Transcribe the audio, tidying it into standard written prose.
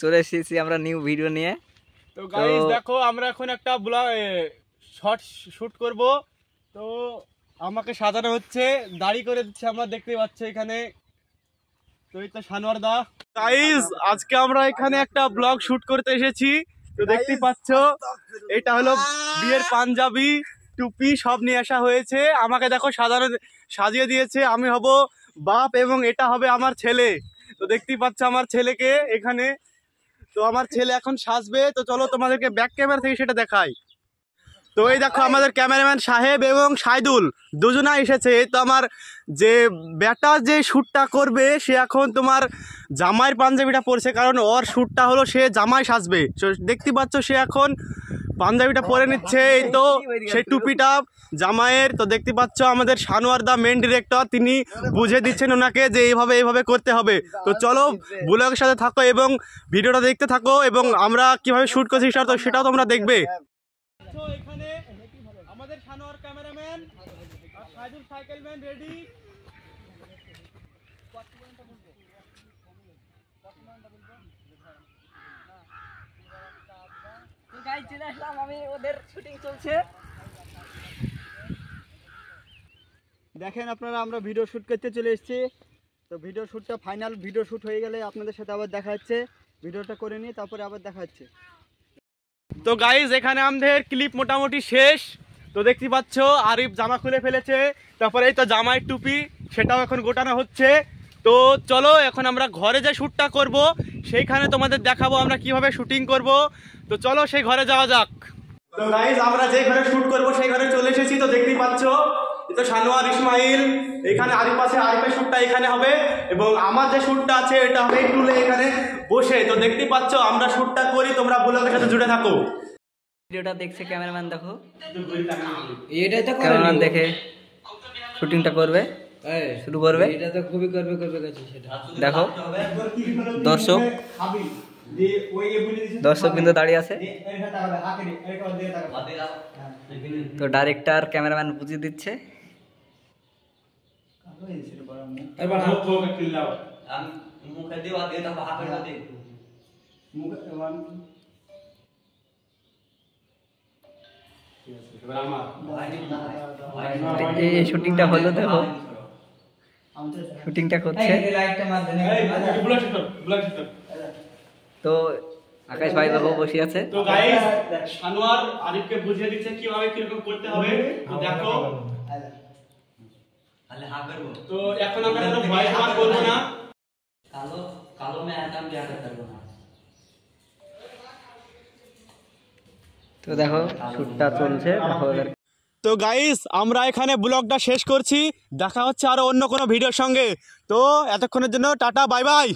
চলে এসেছি আমরা নিউ ভিডিও নিয়ে। তো গাইস দেখো আমরা এখন একটা শর্ট শুট করব। তো আমাকে সাজানো হচ্ছে, দাড়ি করে দিচ্ছে, আমরা দেখতে পাচ্ছি এখানে। তো এই তো সানোয়ার দা। গাইস আজকে আমরা এখানে একটা ব্লগ শুট করতে এসেছি। তো দেখতেই পাচ্ছ এটা হলো বিয়ের পাঞ্জাবি টুপি সব নিয়ে আসা হয়েছে। আমাকে দেখো সাজিয়ে দিয়েছে, আমি হব বাপ এবং এটা হবে আমার ছেলে। তো দেখতেই পাচ্ছ আমার ছেলেকে এখানে। তো আমার ছেলে এখন সাজবে। তো চলো তোমাদেরকে ব্যাক ক্যামেরা থেকে সেটা দেখাই। তো এই দেখো আমাদের ক্যামেরাম্যান সাহেব এবং সাইদুল দুজনা এসেছে। তো আমার যে বেটা যে শ্যুটটা করবে সে এখন তোমার জামাইয়ের পাঞ্জাবিটা পরছে, কারণ ওর শ্যুটটা হলো সে জামাই সাজবে। দেখতে পাচ্ছ সে এখন পাঞ্জাবিটা পরে নিচ্ছে। এই তো সেই টুপিটা জামাইয়ের। তো দেখতে পাচ্ছ আমাদের সানোয়ার দা মেন ডিরেক্টর, তিনি বুঝে দিচ্ছেন ওনাকে যে এইভাবে করতে হবে। তো চলো ব্লগের সাথে থাকো এবং ভিডিওটা দেখতে থাকো, এবং আমরা কিভাবে শ্যুট করছি সেটাও তোমরা দেখবে। এখানে আমাদের সানোয়ার ক্যামেরাম্যান আর সাইদুল সাইকেলম্যান রেডি। দেখেন আপনারা, আমরা ভিডিও শ্যুট করতে চলে এসেছি। তো ভিডিও শ্যুটটা ফাইনাল ভিডিও শ্যুট হয়ে গেলে আপনাদের সাথে আবার দেখা হচ্ছে। ভিডিওটা করে নিয়ে তারপরে আবার দেখা হচ্ছে। তো গাইজ এখানে আমাদের ক্লিপ মোটামুটি শেষ। তো দেখতে পাচ্ছ আরিফ জামা খুলে ফেলেছে, তারপরে এই তো জামাই টুপি সেটাও এখন গোটানো হচ্ছে। তো চলো এখন আমরা ঘরে যে শ্যুটটা করব সেইখানে তোমাদের দেখাবো আমরা কিভাবে শুটিং করব। তো চলো সেই ঘরে যাওয়া যাক। তো গাইজ আমরা যে ঘরে শ্যুট করব সেই ঘরে চলে এসেছি। তো দেখতেই পাচ্ছ তো সানোয়ার ইসমাইল এখানে, আরিফ আছে, আরিফের শ্যুটটা এখানে হবে এবং আমার যে শ্যুটটা আছে এটা হবে টুলে এখানে বসে। তো দেখতেই পাচ্ছ আমরা শ্যুটটা করি, তোমরা ব্লগের সাথে জুড়ে থাকো। ভিডিওটা দেখছে ক্যামেরাম্যান, দেখো এটাই তো ক্যামেরাম্যান দেখে শুটিংটা করবে, শুরু করবে। এটা তো খুবই করবে সেটা দেখো। দর্শক কিন্তু দাঁড়িয়ে আছে। তো ডাইরেক্টর ক্যামেরাম্যান বুঝিয়ে দিচ্ছে। এই শুটিংটা হলো, দেখো শুটিংটা করছে। তো আকাশ ভাই দেখো বসে আছে। তো গাইস সানোয়ার আরিফকে বুঝিয়ে দিচ্ছে কিভাবে কিরকম করতে হবে। তো দেখো তো এখন আমরা কোনো ভয়েস ওভার করব না। কালো মে একদম বিয়া করতে পারবো না। তো দেখো শুটটা চলছে। তো গাইস আমরা এখানে ব্লগটা শেষ করছি, দেখা হচ্ছে আরো অন্য কোনো ভিডিওর সঙ্গে। তো এতক্ষণের জন্য টাটা, বাই বাই।